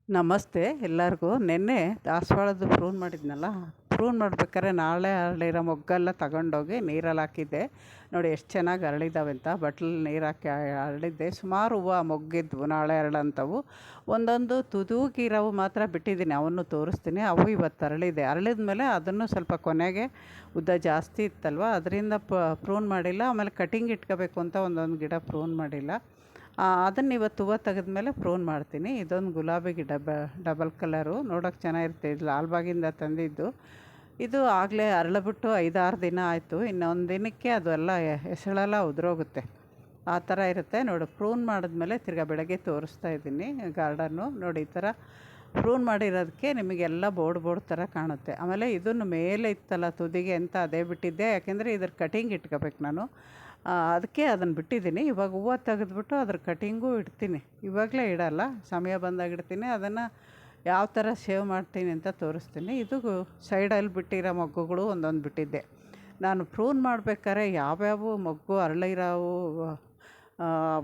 ನಮಸ್ತೆ ಎಲ್ಲರಿಗೂ. ನೆನ್ನೆ ದಾಸವಾಳದ್ದು ಪ್ರೂನ್ ಮಾಡಿದ್ನಲ್ಲ, ಪ್ರೂನ್ ಮಾಡ್ಬೇಕಾದ್ರೆ ನಾಳೆ ಅರಳಿರೋ ಮೊಗ್ಗೆಲ್ಲ ತಗೊಂಡೋಗಿ ನೀರಲ್ಲಿ ಹಾಕಿದ್ದೆ. ನೋಡಿ ಎಷ್ಟು ಚೆನ್ನಾಗಿ ಅರಳಿದಾವೆ ಅಂತ. ಬಟ್ಲಲ್ಲಿ ನೀರು ಹಾಕಿ ಅರಳಿದ್ದೆ. ಸುಮಾರು ಹೂವು ಮೊಗ್ಗಿದ್ವು ನಾಳೆ ಅರಳಂಥವು. ಒಂದೊಂದು ತುದೂಗಿರೋವು ಮಾತ್ರ ಬಿಟ್ಟಿದ್ದೀನಿ, ಅವನ್ನು ತೋರಿಸ್ತೀನಿ. ಅವು ಇವತ್ತು ಅರಳಿದೆ. ಅರಳಿದ ಮೇಲೆ ಅದನ್ನು ಸ್ವಲ್ಪ ಕೊನೆಗೆ ಉದ್ದ ಜಾಸ್ತಿ ಇತ್ತಲ್ವ, ಅದರಿಂದ ಪ್ರೂನ್ ಮಾಡಿಲ್ಲ. ಆಮೇಲೆ ಕಟಿಂಗ್ ಇಟ್ಕೋಬೇಕು ಅಂತ ಒಂದೊಂದು ಗಿಡ ಪ್ರೂನ್ ಮಾಡಿಲ್ಲ. ಅದನ್ನು ಇವತ್ತು ಹೂವು ತೆಗೆದ್ಮೇಲೆ ಪ್ರೂನ್ ಮಾಡ್ತೀನಿ. ಇದೊಂದು ಗುಲಾಬಿ ಗಿಡ, ಡಬಲ್ ಕಲರು, ನೋಡೋಕೆ ಚೆನ್ನಾಗಿರುತ್ತೆ. ಇದು ಲಾಲ್ಬಾಗಿಂದ ತಂದಿದ್ದು. ಇದು ಆಗಲೇ ಅರಳಿಬಿಟ್ಟು 5-6 ದಿನ ಆಯಿತು. ಇನ್ನೊಂದು ದಿನಕ್ಕೆ ಅದು ಎಲ್ಲ ಎಸಳೆಲ್ಲ ಉದುರೋಗುತ್ತೆ. ಆ ಥರ ಇರುತ್ತೆ. ನೋಡಿ, ಪ್ರೂನ್ ಮಾಡಿದ್ಮೇಲೆ ತಿರ್ಗಾ ಬೆಳಗ್ಗೆ ತೋರಿಸ್ತಾ ಇದ್ದೀನಿ ಗಾರ್ಡನ್ನು. ನೋಡಿ, ಈ ಥರ ಪ್ರೂನ್ ಮಾಡಿರೋದಕ್ಕೆ ನಿಮಗೆಲ್ಲ ಬೋರ್ಡ್ ಥರ ಕಾಣುತ್ತೆ. ಆಮೇಲೆ ಇದನ್ನು ಮೇಲೆ ಇತ್ತಲ್ಲ ತುದಿಗೆ ಅಂತ ಅದೇ ಬಿಟ್ಟಿದ್ದೆ, ಯಾಕೆಂದರೆ ಇದ್ರ ಕಟಿಂಗ್ ಇಟ್ಕೋಬೇಕು ನಾನು. ಅದಕ್ಕೆ ಅದನ್ನು ಬಿಟ್ಟಿದ್ದೀನಿ. ಇವಾಗ ಹೂವು ತೆಗೆದ್ಬಿಟ್ಟು ಅದ್ರ ಕಟಿಂಗೂ ಇಡ್ತೀನಿ. ಇವಾಗಲೇ ಇಡಲ್ಲ, ಸಮಯ ಬಂದಾಗ ಇಡ್ತೀನಿ. ಅದನ್ನು ಯಾವ ಥರ ಸೇವ್ ಮಾಡ್ತೀನಿ ಅಂತ ತೋರಿಸ್ತೀನಿ. ಇದು ಸೈಡಲ್ಲಿ ಬಿಟ್ಟಿರೋ ಮೊಗ್ಗುಗಳು ಒಂದೊಂದು ಬಿಟ್ಟಿದ್ದೆ. ನಾನು ಪ್ರೂನ್ ಮಾಡಬೇಕಾದ್ರೆ ಯಾವ್ಯಾವ ಮೊಗ್ಗು ಅರಳಿರೋವು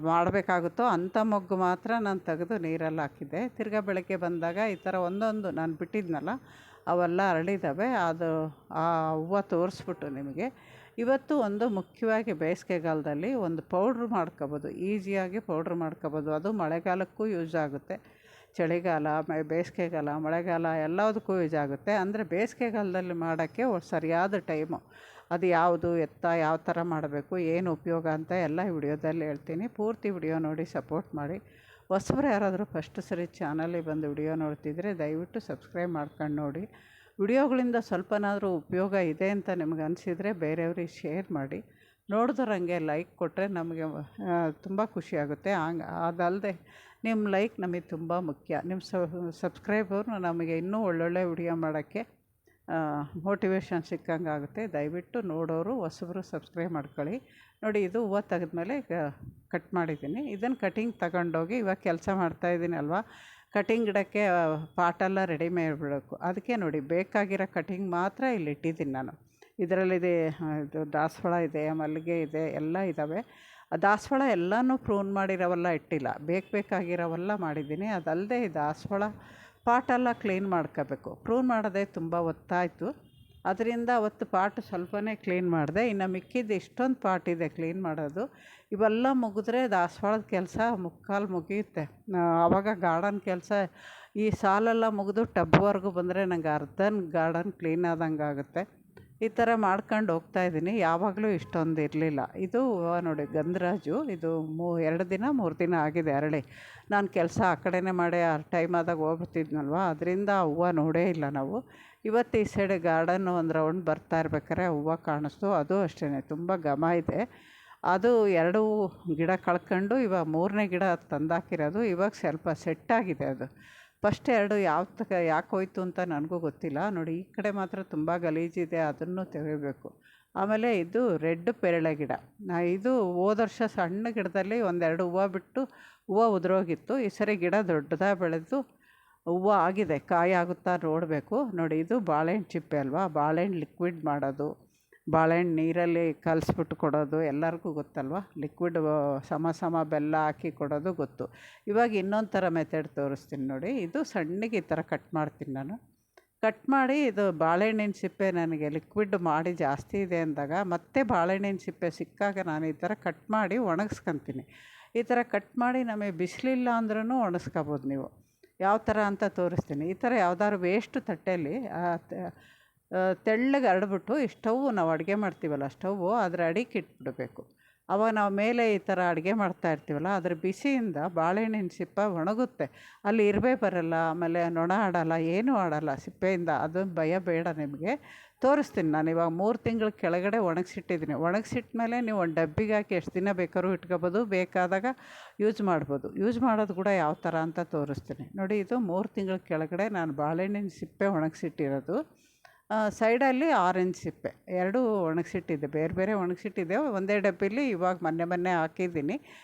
ಮಾಡಬೇಕಾಗುತ್ತೋ ಅಂಥ ಮೊಗ್ಗು ಮಾತ್ರ ನಾನು ತೆಗೆದು ನೀರಲ್ಲಿ ಹಾಕಿದ್ದೆ. ತಿರ್ಗಾ ಬೆಳಗ್ಗೆ ಬಂದಾಗ ಈ ಥರ ಒಂದೊಂದು ನಾನು ಬಿಟ್ಟಿದ್ನಲ್ಲ ಅವೆಲ್ಲ ಅರಳಿದ್ದಾವೆ. ಅದು ಆ ಹೂವು ತೋರಿಸ್ಬಿಟ್ಟು ನಿಮಗೆ ಇವತ್ತು ಒಂದು ಮುಖ್ಯವಾಗಿ ಬೇಸಿಗೆಗಾಲದಲ್ಲಿ ಒಂದು ಪೌಡ್ರ್ ಮಾಡ್ಕೊಬೋದು. ಈಸಿಯಾಗಿ ಪೌಡ್ರ್ ಮಾಡ್ಕೊಬೋದು. ಅದು ಮಳೆಗಾಲಕ್ಕೂ ಯೂಸ್ ಆಗುತ್ತೆ. ಚಳಿಗಾಲ, ಬೇಸಿಗೆಗಾಲ, ಮಳೆಗಾಲ ಎಲ್ಲದಕ್ಕೂ ಯೂಸ್ ಆಗುತ್ತೆ. ಅಂದರೆ ಬೇಸಿಗೆಗಾಲದಲ್ಲಿ ಮಾಡೋಕ್ಕೆ ಸರಿಯಾದ ಟೈಮು ಅದು ಯಾವುದು, ಯಾವ ಥರ ಮಾಡಬೇಕು, ಏನು ಉಪಯೋಗ ಅಂತ ಎಲ್ಲ ವಿಡಿಯೋದಲ್ಲಿ ಹೇಳ್ತೀನಿ. ಪೂರ್ತಿ ವಿಡಿಯೋ ನೋಡಿ ಸಪೋರ್ಟ್ ಮಾಡಿ. ಹೊಸಬ್ರು ಯಾರಾದರೂ ಫಸ್ಟ್ ಸರಿ ಚಾನಲಿಗೆ ಬಂದು ವಿಡಿಯೋ ನೋಡ್ತಿದ್ರೆ ದಯವಿಟ್ಟು ಸಬ್ಸ್ಕ್ರೈಬ್ ಮಾಡ್ಕೊಂಡು ನೋಡಿ. ವಿಡಿಯೋಗಳಿಂದ ಸ್ವಲ್ಪನಾದರೂ ಉಪಯೋಗ ಇದೆ ಅಂತ ನಿಮ್ಗೆ ಅನಿಸಿದರೆ ಬೇರೆಯವ್ರಿಗೆ ಶೇರ್ ಮಾಡಿ. ನೋಡಿದ್ರಂಗೆ ಲೈಕ್ ಕೊಟ್ಟರೆ ನಮಗೆ ತುಂಬ ಖುಷಿಯಾಗುತ್ತೆ. ಅದಲ್ಲದೆ ನಿಮ್ಮ ಲೈಕ್ ನಮಗೆ ತುಂಬ ಮುಖ್ಯ. ನಿಮ್ಮ ಸಬ್ಸ್ಕ್ರೈಬರು ನಮಗೆ ಇನ್ನೂ ಒಳ್ಳೊಳ್ಳೆ ವಿಡಿಯೋ ಮಾಡೋಕ್ಕೆ ಮೋಟಿವೇಶನ್ ಸಿಕ್ಕಂಗೆ ಆಗುತ್ತೆ. ದಯವಿಟ್ಟು ನೋಡೋರು ಹೊಸಬ್ರು ಸಬ್ಸ್ಕ್ರೈಬ್ ಮಾಡ್ಕೊಳ್ಳಿ. ನೋಡಿ, ಇದು ಹೂವು ತೆಗೆದ್ಮೇಲೆ ಕಟ್ ಮಾಡಿದ್ದೀನಿ. ಇದನ್ನು ಕಟಿಂಗ್ ತಗೊಂಡೋಗಿ ಇವಾಗ ಕೆಲಸ ಮಾಡ್ತಾಯಿದ್ದೀನಿ ಅಲ್ವಾ, ಕಟಿಂಗ್ ಗಿಡಕ್ಕೆ ಪಾಟೆಲ್ಲ ರೆಡಿ ಮಾಡಿಬಿಡಬೇಕು. ಅದಕ್ಕೆ ನೋಡಿ, ಬೇಕಾಗಿರೋ ಕಟಿಂಗ್ ಮಾತ್ರ ಇಲ್ಲಿ ಇಟ್ಟಿದ್ದೀನಿ ನಾನು. ಇದರಲ್ಲಿದೆ ಇದು ದಾಸವಾಳ ಇದೆ, ಮಲ್ಲಿಗೆ ಇದೆ, ಎಲ್ಲ ಇದ್ದಾವೆ. ದಾಸವಾಳ ಎಲ್ಲನೂ ಪ್ರೂನ್ ಮಾಡಿರೋವೆಲ್ಲ ಇಟ್ಟಿಲ್ಲ, ಬೇಕಾಗಿರೋವೆಲ್ಲ ಮಾಡಿದ್ದೀನಿ. ಅದಲ್ಲದೆ ಈ ದಾಸವಾಳ ಪಾಟೆಲ್ಲ ಕ್ಲೀನ್ ಮಾಡ್ಕೋಬೇಕು. ಪ್ರೂನ್ ಮಾಡೋದೇ ತುಂಬ ಹೊತ್ತಾಯಿತು. ಅದರಿಂದ ಅವತ್ತು ಪಾಟ್ ಸ್ವಲ್ಪನೇ ಕ್ಲೀನ್ ಮಾಡಿದೆ. ಇನ್ನು ಮಿಕ್ಕಿದ್ದು ಇಷ್ಟೊಂದು ಪಾಟ್ ಇದೆ ಕ್ಲೀನ್ ಮಾಡೋದು. ಇವೆಲ್ಲ ಮುಗಿದ್ರೆ ದಾಸವಾಳದ ಕೆಲಸ ಮುಕ್ಕಾಲು ಮುಗಿಯುತ್ತೆ. ಆವಾಗ ಗಾರ್ಡನ್ ಕೆಲಸ ಈ ಸಾಲೆಲ್ಲ ಮುಗಿದು ಟಬ್ವರೆಗೂ ಬಂದರೆ ನಂಗೆ ಗಾರ್ಡನ್ ಕ್ಲೀನ್ ಆದಂಗೆ ಆಗುತ್ತೆ. ಈ ಥರ ಮಾಡ್ಕೊಂಡು ಹೋಗ್ತಾಯಿದ್ದೀನಿ. ಯಾವಾಗಲೂ ಇಷ್ಟೊಂದು ಇರಲಿಲ್ಲ. ಇದು ನೋಡಿ, ಗಂಧರಾಜು. ಇದು 2 ದಿನ 3 ದಿನ ಆಗಿದೆ ಅರಳಿ. ನಾನು ಕೆಲಸ ಆ ಕಡೆನೇ ಮಾಡಿ ಆ ಟೈಮ್ ಆದಾಗ ಹೋಗ್ಬಿಡ್ತಿದ್ನಲ್ವ, ಅದರಿಂದ ಆ ಹೂವು ನೋಡೇ ಇಲ್ಲ ನಾವು. ಇವತ್ತು ಈ ಸೈಡ್ ಗಾರ್ಡನ್ನು ಒಂದು ರೌಂಡ್ ಬರ್ತಾ ಇರ್ಬೇಕಾದ್ರೆ ಹೂವು ಕಾಣಿಸ್ತು. ಅದು ಅಷ್ಟೇ ತುಂಬ ಘಮ ಇದೆ. ಅದು 2 ಗಿಡ ಕಳ್ಕೊಂಡು ಇವಾಗ 3ನೇ ಗಿಡ ತಂದಾಕಿರೋದು. ಇವಾಗ ಸ್ವಲ್ಪ ಸೆಟ್ಟಾಗಿದೆ ಅದು. ಫಸ್ಟ್ 2 ಯಾಕೆ ಹೋಯ್ತು ಅಂತ ನನಗೂ ಗೊತ್ತಿಲ್ಲ. ನೋಡಿ, ಈ ಕಡೆ ಮಾತ್ರ ತುಂಬ ಗಲೀಜಿದೆ, ಅದನ್ನು ತೆಗಿಬೇಕು. ಆಮೇಲೆ ಇದು ರೆಡ್ ಪೇರಳೆ ಗಿಡ. ಇದು ಹೋದ ವರ್ಷ ಸಣ್ಣ ಗಿಡದಲ್ಲಿ 1-2 ಹೂವು ಬಿಟ್ಟು ಹೂವು ಉದುರೋಗಿತ್ತು. ಈ ಸರಿ ಗಿಡ ದೊಡ್ಡದಾಗಿ ಬೆಳೆದು ಹೂವು ಆಗಿದೆ. ಕಾಯಿ ಆಗುತ್ತಾ ನೋಡಬೇಕು. ನೋಡಿ, ಇದು ಬಾಳೆಹಣ್ಣು ಚಿಪ್ಪೆ ಅಲ್ವಾ, ಬಾಳೆಹಣ್ಣು ಲಿಕ್ವಿಡ್ ಮಾಡೋದು, ಬಾಳೆಹಣ್ಣು ನೀರಲ್ಲಿ ಕಲಿಸ್ಬಿಟ್ಟು ಕೊಡೋದು ಎಲ್ಲರಿಗೂ ಗೊತ್ತಲ್ವ. ಲಿಕ್ವಿಡ್ ಸಮ ಬೆಲ್ಲ ಹಾಕಿ ಕೊಡೋದು ಗೊತ್ತು. ಇವಾಗ ಇನ್ನೊಂದು ಥರ ಮೆಥಡ್ ತೋರಿಸ್ತೀನಿ ನೋಡಿ. ಇದು ಸಣ್ಣಗೆ ಈ ಥರ ಕಟ್ ಮಾಡ್ತೀನಿ ನಾನು. ಕಟ್ ಮಾಡಿ ಇದು ಬಾಳೆಹಣ್ಣಿನ ಸಿಪ್ಪೆ ನನಗೆ ಲಿಕ್ವಿಡ್ ಮಾಡಿ ಜಾಸ್ತಿ ಇದೆ ಅಂದಾಗ ಮತ್ತೆ ಬಾಳೆಹಣ್ಣಿನ ಸಿಪ್ಪೆ ಸಿಕ್ಕಾಗ ನಾನು ಈ ಥರ ಕಟ್ ಮಾಡಿ ಒಣಗಿಸ್ಕೊತೀನಿ. ಈ ಥರ ಕಟ್ ಮಾಡಿ ನಮಗೆ ಬಿಸಿಲಿಲ್ಲ ಅಂದ್ರೂ ಒಣಗಿಸ್ಕೋಬೋದು ನೀವು. ಯಾವ ಥರ ಅಂತ ತೋರಿಸ್ತೀನಿ. ಈ ಥರ ಯಾವ್ದಾದ್ರು ವೇಸ್ಟ್ ತಟ್ಟೆಯಲ್ಲಿ ತೆಳ್ಳಗೆ ಹರಡ್ಬಿಟ್ಟು ಈ ಸ್ಟವ್ ನಾವು ಅಡುಗೆ ಮಾಡ್ತೀವಲ್ಲ, ಸ್ಟವ್ವು ಅದರ ಅಡಿಗೆ ಇಟ್ಬಿಡಬೇಕು. ಆವಾಗ ನಾವು ಮೇಲೆ ಈ ಥರ ಅಡುಗೆ ಮಾಡ್ತಾ ಇರ್ತೀವಲ್ಲ, ಅದ್ರ ಬಿಸಿಯಿಂದ ಬಾಳೆಹಣ್ಣಿನ ಸಿಪ್ಪೆ ಒಣಗುತ್ತೆ. ಅಲ್ಲಿ ಇರುವೆ ಬರಲ್ಲ, ಆಮೇಲೆ ನೊಣ ಆಡಲ್ಲ, ಏನೂ ಆಡಲ್ಲ ಸಿಪ್ಪೆಯಿಂದ. ಅದು ಭಯ ಬೇಡ ನಿಮಗೆ. ತೋರಿಸ್ತೀನಿ ನಾನು. ಇವಾಗ 3 ತಿಂಗಳ ಕೆಳಗಡೆ ಒಣಗಿಸಿಟ್ಟಿದ್ದೀನಿ. ಒಣಗಿಸಿಟ್ಟ ಮೇಲೆ ನೀವು ಒಂದು ಡಬ್ಬಿಗೆ ಹಾಕಿ ಎಷ್ಟು ದಿನ ಬೇಕಾದ್ರೂ ಇಟ್ಕೋಬೋದು. ಬೇಕಾದಾಗ ಯೂಸ್ ಮಾಡ್ಬೋದು. ಯೂಸ್ ಮಾಡೋದು ಕೂಡ ಯಾವ ಥರ ಅಂತ ತೋರಿಸ್ತೀನಿ ನೋಡಿ. ಇದು 3 ತಿಂಗಳ ಕೆಳಗಡೆ ನಾನು ಬಾಳೆಹಣ್ಣಿನ ಸಿಪ್ಪೆ ಒಣಗಿಸಿಟ್ಟಿರೋದು. ಸೈಡಲ್ಲಿ ಆರೆಂಜ್ ಸಿಪ್ಪೆ 2 ಒಣಗಿಸಿಟ್ಟಿದ್ದೆ, ಬೇರೆ ಬೇರೆ ಒಣಗಿಸಿಟ್ಟಿದ್ದೆ. ಒಂದೇ ಡಬ್ಬಿಲಿ ಇವಾಗ ಮೊನ್ನೆ ಹಾಕಿದ್ದೀನಿ.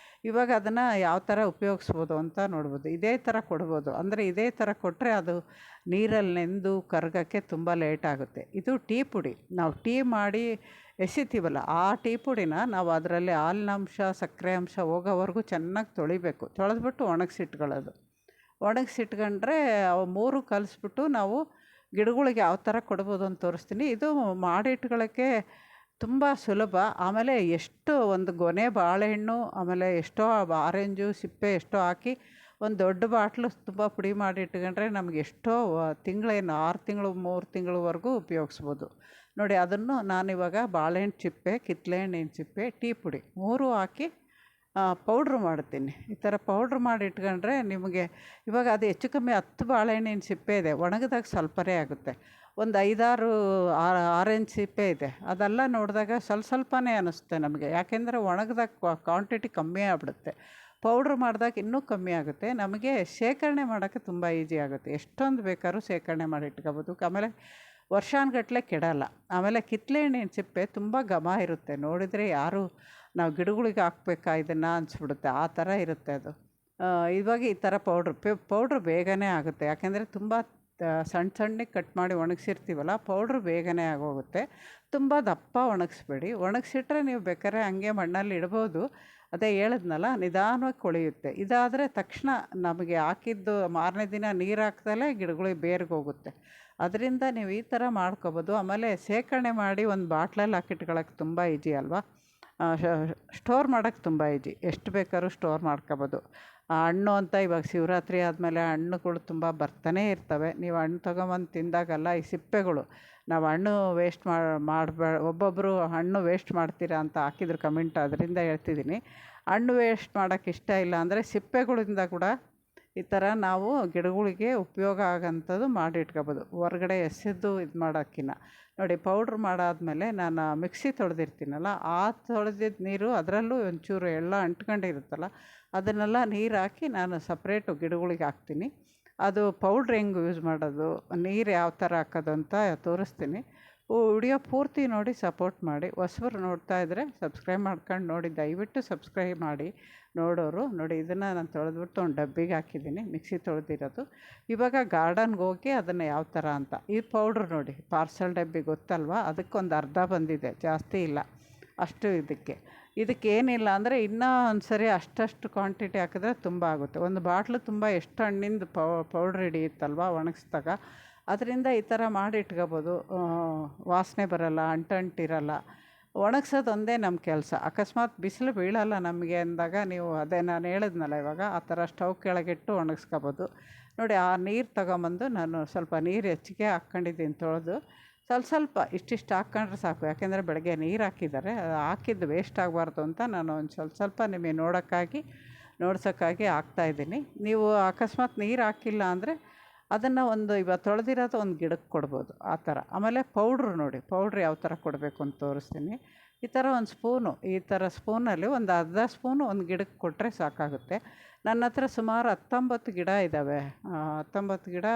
ಇವಾಗ ಅದನ್ನು ಯಾವ ಥರ ಉಪಯೋಗಿಸ್ಬೋದು ಅಂತ ನೋಡ್ಬೋದು. ಇದೇ ಥರ ಕೊಡ್ಬೋದು. ಅಂದರೆ ಇದೇ ಥರ ಕೊಟ್ಟರೆ ಅದು ನೀರಲ್ಲಿ ನೆಂದು ಕರಗೋಕ್ಕೆ ತುಂಬ ಲೇಟ್ ಆಗುತ್ತೆ. ಇದು ಟೀ ಪುಡಿ. ನಾವು ಟೀ ಮಾಡಿ ಎಸಿತೀವಲ್ಲ, ಆ ಟೀ ಪುಡಿನ ನಾವು ಅದರಲ್ಲಿ ಹಾಲಿನ ಅಂಶ, ಸಕ್ಕರೆ ಅಂಶ ಹೋಗೋವರೆಗೂ ಚೆನ್ನಾಗಿ ತೊಳಿಬೇಕು. ತೊಳೆದ್ಬಿಟ್ಟು ಒಣಗಿಸಿಟ್ಕೊಳ್ಳೋದು. ಒಣಗಿಸಿಟ್ಕೊಂಡ್ರೆ ಅವು 3 ಕಲಿಸ್ಬಿಟ್ಟು ನಾವು ಗಿಡಗಳಿಗೆ ಯಾವ ಥರ ಕೊಡ್ಬೋದು ಅಂತ ತೋರಿಸ್ತೀನಿ. ಇದು ಮಾಡಿಟ್ಕೊಳ್ಳೋಕ್ಕೆ ತುಂಬ ಸುಲಭ. ಆಮೇಲೆ ಎಷ್ಟು ಒಂದು ಗೊನೆ ಬಾಳೆಹಣ್ಣು, ಆಮೇಲೆ ಎಷ್ಟೋ ಆರೆಂಜು ಸಿಪ್ಪೆ ಎಷ್ಟೋ ಹಾಕಿ ಒಂದು ದೊಡ್ಡ ಬಾಟ್ಲು ತುಂಬ ಪುಡಿ ಮಾಡಿ ಇಟ್ಕೊಂಡ್ರೆ ನಮ್ಗೆ ಎಷ್ಟೋ ತಿಂಗಳೇನು 6 ತಿಂಗಳು 3 ತಿಂಗಳವರೆಗೂ ಉಪಯೋಗಿಸ್ಬೋದು. ನೋಡಿ ಅದನ್ನು ನಾನಿವಾಗ ಬಾಳೆಹಣ್ಣು ಚಿಪ್ಪೆ, ಕಿತ್ತಳೆ ಹಣ್ಣಿನ ಚಿಪ್ಪೆ, ಟೀ ಪುಡಿ 3 ಹಾಕಿ ಪೌಡ್ರ್ ಮಾಡ್ತೀನಿ. ಈ ಥರ ಪೌಡ್ರ್ ಮಾಡಿ ಇಟ್ಕೊಂಡ್ರೆ ನಿಮಗೆ ಇವಾಗ ಅದು ಹೆಚ್ಚು ಕಮ್ಮಿ 10 ಬಾಳೆಹಣ್ಣಿನ ಸಿಪ್ಪೆ ಇದೆ, ಒಣಗಿದಾಗ ಸ್ವಲ್ಪನೇ ಆಗುತ್ತೆ. ಒಂದು 5-6 ಆರೆಂಜ್ ಸಿಪ್ಪೆ ಇದೆ, ಅದೆಲ್ಲ ನೋಡಿದಾಗ ಸ್ವಲ್ಪನೇ ಅನ್ನಿಸುತ್ತೆ ನಮಗೆ. ಯಾಕೆಂದರೆ ಒಣಗಿದಾಗ ಕ್ವಾಂಟಿಟಿ ಕಮ್ಮಿ ಆಗಿಬಿಡುತ್ತೆ. ಪೌಡ್ರ್ ಮಾಡಿದಾಗ ಇನ್ನೂ ಕಮ್ಮಿ ಆಗುತ್ತೆ. ನಮಗೆ ಶೇಖರಣೆ ಮಾಡೋಕ್ಕೆ ತುಂಬ ಈಸಿ ಆಗುತ್ತೆ. ಎಷ್ಟೊಂದು ಬೇಕಾದ್ರೂ ಶೇಖರಣೆ ಮಾಡಿ ಇಟ್ಕೋಬೋದು. ಆಮೇಲೆ ವರ್ಷಾನುಗಟ್ಲೆ ಕೆಡಲ್ಲ. ಆಮೇಲೆ ಕಿತ್ತಳೆ ಹಣ್ಣಿನ ಸಿಪ್ಪೆ ತುಂಬ ಘಮ ಇರುತ್ತೆ, ನೋಡಿದರೆ ಯಾರು ನಾವು ಗಿಡಗಳಿಗೆ ಹಾಕ್ಬೇಕಾ ಇದನ್ನು ಅನಿಸ್ಬಿಡುತ್ತೆ, ಆ ಥರ ಇರುತ್ತೆ ಅದು. ಇವಾಗ ಈ ಥರ ಪೌಡ್ರ್ ಬೇಗನೆ ಆಗುತ್ತೆ. ಯಾಕೆಂದರೆ ತುಂಬ ಸಣ್ಣಗೆ ಕಟ್ ಮಾಡಿ ಒಣಗಿಸಿರ್ತೀವಲ್ಲ, ಪೌಡ್ರ್ ಬೇಗನೆ ಆಗೋಗುತ್ತೆ. ತುಂಬ ದಪ್ಪ ಒಣಗಿಸ್ಬೇಡಿ. ಒಣಗಿಸಿಟ್ರೆ ನೀವು ಬೇಕಾದ್ರೆ ಹಂಗೆ ಮಣ್ಣಲ್ಲಿ ಇಡ್ಬೋದು. ಅದೇ ಹೇಳಿದ್ನಲ್ಲ, ನಿಧಾನವಾಗಿ ಕೊಳೆಯುತ್ತೆ. ಇದಾದರೆ ತಕ್ಷಣ ನಮಗೆ ಹಾಕಿದ್ದು ಮಾರನೇ ದಿನ ನೀರು ಹಾಕ್ದಲೇ ಗಿಡಗಳಿಗೆ ಬೇರ್ಗೆ ಹೋಗುತ್ತೆ. ಅದರಿಂದ ನೀವು ಈ ಥರ ಮಾಡ್ಕೊಬೋದು. ಆಮೇಲೆ ಶೇಖರಣೆ ಮಾಡಿ ಒಂದು ಬಾಟ್ಲಲ್ಲಿ ಹಾಕಿಟ್ಕೊಳ್ಳೋಕೆ ತುಂಬ ಈಜಿ ಅಲ್ವಾ. ಸ್ಟೋರ್ ಮಾಡೋಕ್ಕೆ ತುಂಬ ಈಜಿ, ಎಷ್ಟು ಬೇಕಾದ್ರೂ ಸ್ಟೋರ್ ಮಾಡ್ಕೊಬೋದು. ಹಣ್ಣು ಅಂತ ಇವಾಗ ಶಿವರಾತ್ರಿ ಆದಮೇಲೆ ಹಣ್ಣುಗಳು ತುಂಬ ಬರ್ತಾನೇ ಇರ್ತವೆ. ನೀವು ಹಣ್ಣು ತೊಗೊಂಬಂದು ತಿಂದಾಗಲ್ಲ ಈ ಸಿಪ್ಪೆಗಳು, ನಾವು ಹಣ್ಣು ವೇಸ್ಟ್ ಒಬ್ಬೊಬ್ಬರು ಹಣ್ಣು ವೇಸ್ಟ್ ಮಾಡ್ತೀರಾ ಅಂತ ಹಾಕಿದ್ರು ಕಮೆಂಟ್, ಅದರಿಂದ ಹೇಳ್ತಿದ್ದೀನಿ. ಹಣ್ಣು ವೇಸ್ಟ್ ಮಾಡೋಕ್ಕೆ ಇಷ್ಟ ಇಲ್ಲ ಅಂದರೆ ಸಿಪ್ಪೆಗಳಿಂದ ಕೂಡ ಈ ಥರ ನಾವು ಗಿಡಗಳಿಗೆ ಉಪಯೋಗ ಆಗೋಂಥದ್ದು ಮಾಡಿ ಇಟ್ಕೊಬೋದು, ಹೊರಗಡೆ ಎಸೆದು ಇದು ಮಾಡೋಕ್ಕಿಂತ. ನೋಡಿ ಪೌಡ್ರ್ ಮಾಡಾದಮೇಲೆ ನಾನು ಮಿಕ್ಸಿ ತೊಳೆದಿರ್ತೀನಲ್ಲ, ಆ ತೊಳೆದಿದ್ದ ನೀರು ಅದರಲ್ಲೂ ಒಂಚೂರು ಎಲ್ಲ ಅಂಟ್ಕೊಂಡಿರುತ್ತಲ್ಲ, ಅದನ್ನೆಲ್ಲ ನೀರು ಹಾಕಿ ನಾನು ಸಪ್ರೇಟು ಗಿಡಗಳಿಗೆ ಹಾಕ್ತೀನಿ. ಅದು ಪೌಡ್ರ್ ಹೆಂಗೆ ಯೂಸ್ ಮಾಡೋದು, ನೀರು ಯಾವ ಥರ ಹಾಕೋದು ಅಂತ ತೋರಿಸ್ತೀನಿ. ವಿಡಿಯೋ ಪೂರ್ತಿ ನೋಡಿ ಸಪೋರ್ಟ್ ಮಾಡಿ. ಹೊಸಬರು ನೋಡ್ತಾ ಇದ್ದರೆ ಸಬ್ಸ್ಕ್ರೈಬ್ ಮಾಡ್ಕೊಂಡು ನೋಡಿ, ದಯವಿಟ್ಟು ಸಬ್ಸ್ಕ್ರೈಬ್ ಮಾಡಿ ನೋಡೋರು. ನೋಡಿ ಇದನ್ನು ನಾನು ತೊಳೆದ್ಬಿಟ್ಟು ಒಂದು ಡಬ್ಬಿಗೆ ಹಾಕಿದ್ದೀನಿ, ಮಿಕ್ಸಿ ತೊಳೆದಿರೋದು. ಇವಾಗ ಗಾರ್ಡನ್ಗೆ ಹೋಗಿ ಅದನ್ನು ಯಾವ ಥರ ಅಂತ, ಈ ಪೌಡ್ರ್ ನೋಡಿ ಪಾರ್ಸಲ್ ಡಬ್ಬಿ ಗೊತ್ತಲ್ವ, ಅದಕ್ಕೊಂದು ಅರ್ಧ ಬಂದಿದೆ, ಜಾಸ್ತಿ ಇಲ್ಲ ಅಷ್ಟು. ಇದಕ್ಕೇನಿಲ್ಲ ಅಂದರೆ ಇನ್ನೂ ಒಂದು ಸರಿ ಅಷ್ಟು ಕ್ವಾಂಟಿಟಿ ಹಾಕಿದ್ರೆ ತುಂಬ ಆಗುತ್ತೆ. ಒಂದು ಬಾಟ್ಲು ತುಂಬ ಎಷ್ಟು ಹಣ್ಣಿಂದು ಪೌಡ್ರ್ ಹಿಡಿಯುತ್ತಲ್ವ ಒಣಗಿಸ್ದಾಗ, ಅದರಿಂದ ಈ ಥರ ಮಾಡಿ ಇಟ್ಕೋಬೋದು. ವಾಸನೆ ಬರೋಲ್ಲ, ಅಂಟಿರಲ್ಲ. ಒಣಗಿಸೋದು ಒಂದೇ ನಮ್ಮ ಕೆಲಸ. ಅಕಸ್ಮಾತ್ ಬಿಸಿಲು ಬೀಳಲ್ಲ ನಮಗೆ ಅಂದಾಗ ನೀವು ಅದೇ ನಾನು ಹೇಳಿದ್ನಲ್ಲ ಇವಾಗ, ಆ ಥರ ಸ್ಟವ್ ಕೆಳಗಿಟ್ಟು ಒಣಗಿಸ್ಕೋಬೋದು. ನೋಡಿ ಆ ನೀರು ತಗೊಂಬಂದು ನಾನು ಸ್ವಲ್ಪ ನೀರು ಹೆಚ್ಚಿಗೆ ಹಾಕ್ಕೊಂಡಿದ್ದೀನಿ ತೊಳೆದು, ಸ್ವಲ್ಪ ಇಷ್ಟಿಷ್ಟು ಹಾಕ್ಕೊಂಡ್ರೆ ಸಾಕು. ಯಾಕೆಂದರೆ ಬೆಳಗ್ಗೆ ನೀರು ಹಾಕಿದ್ದಾರೆ, ಹಾಕಿದ್ದು ವೇಸ್ಟ್ ಆಗಬಾರ್ದು ಅಂತ ನಾನು ಒಂದು ಸ್ವಲ್ಪ ನಿಮಗೆ ನೋಡ್ಸೋಕ್ಕಾಗಿ ಹಾಕ್ತಾಯಿದ್ದೀನಿ. ನೀವು ಅಕಸ್ಮಾತ್ ನೀರು ಹಾಕಿಲ್ಲ ಅಂದರೆ ಅದನ್ನು ಇವಾಗ ತೊಳೆದಿರೋದು ಒಂದು ಗಿಡಕ್ಕೆ ಕೊಡ್ಬೋದು, ಆ ಥರ. ಆಮೇಲೆ ಪೌಡ್ರು ನೋಡಿ, ಪೌಡ್ರ್ ಯಾವ ಥರ ಕೊಡಬೇಕು ಅಂತ ತೋರಿಸ್ತೀನಿ. ಈ ಥರ ಒಂದು ಸ್ಪೂನು, ಈ ಥರ ಸ್ಪೂನಲ್ಲಿ ಒಂದು ಅರ್ಧ ಸ್ಪೂನು ಒಂದು ಗಿಡಕ್ಕೆ ಕೊಟ್ಟರೆ ಸಾಕಾಗುತ್ತೆ. ನನ್ನ ಹತ್ರ ಸುಮಾರು 19 ಗಿಡ ಇದ್ದಾವೆ. 19 ಗಿಡ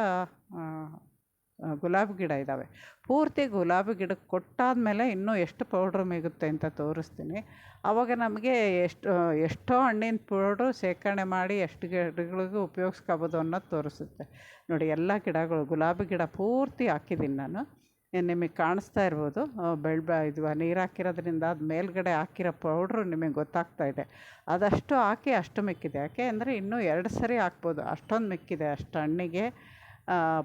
ಗುಲಾಬಿ ಗಿಡ ಇದ್ದಾವೆ. ಪೂರ್ತಿ ಗುಲಾಬಿ ಗಿಡಕ್ಕೆ ಕೊಟ್ಟಾದಮೇಲೆ ಇನ್ನೂ ಎಷ್ಟು ಪೌಡ್ರ್ ಮಿಗುತ್ತೆ ಅಂತ ತೋರಿಸ್ತೀನಿ. ಆವಾಗ ನಮಗೆ ಎಷ್ಟೋ ಹಣ್ಣಿನ ಪೌಡ್ರು ಶೇಖರಣೆ ಮಾಡಿ ಎಷ್ಟು ಗಿಡಗಳಿಗೂ ಉಪಯೋಗಿಸ್ಕೋಬೋದು ಅನ್ನೋದು ತೋರಿಸುತ್ತೆ. ನೋಡಿ ಎಲ್ಲ ಗಿಡಗಳು, ಗುಲಾಬಿ ಗಿಡ ಪೂರ್ತಿ ಹಾಕಿದ್ದೀನಿ ನಾನು, ನಿಮಗೆ ಕಾಣಿಸ್ತಾ ಇರ್ಬೋದು. ಇದು ನೀರು ಹಾಕಿರೋದ್ರಿಂದ ಅದು ಮೇಲ್ಗಡೆ ಹಾಕಿರೋ ಪೌಡ್ರು ನಿಮಗೆ ಗೊತ್ತಾಗ್ತಾಯಿದೆ. ಅದಷ್ಟು ಹಾಕಿ ಅಷ್ಟು ಮಿಕ್ಕಿದೆ. ಯಾಕೆ ಅಂದರೆ ಇನ್ನೂ 2 ಸರಿ ಹಾಕ್ಬೋದು, ಅಷ್ಟೊಂದು ಮಿಕ್ಕಿದೆ ಅಷ್ಟು ಹಣ್ಣಿಗೆ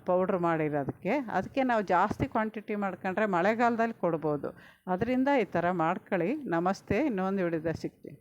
ಪೌಡ್ರ್ ಮಾಡಿರೋದಕ್ಕೆ. ಅದಕ್ಕೆ ನಾವು ಜಾಸ್ತಿ ಕ್ವಾಂಟಿಟಿ ಮಾಡ್ಕೊಂಡ್ರೆ ಮಳೆಗಾಲದಲ್ಲಿ ಕೊಡ್ಬೋದು. ಅದರಿಂದ ಈ ಥರ ಮಾಡ್ಕೊಳ್ಳಿ. ನಮಸ್ತೆ, ಇನ್ನೊಂದು ವಿಡಿಯೋದಲ್ಲಿ ಸಿಗ್ತೀನಿ.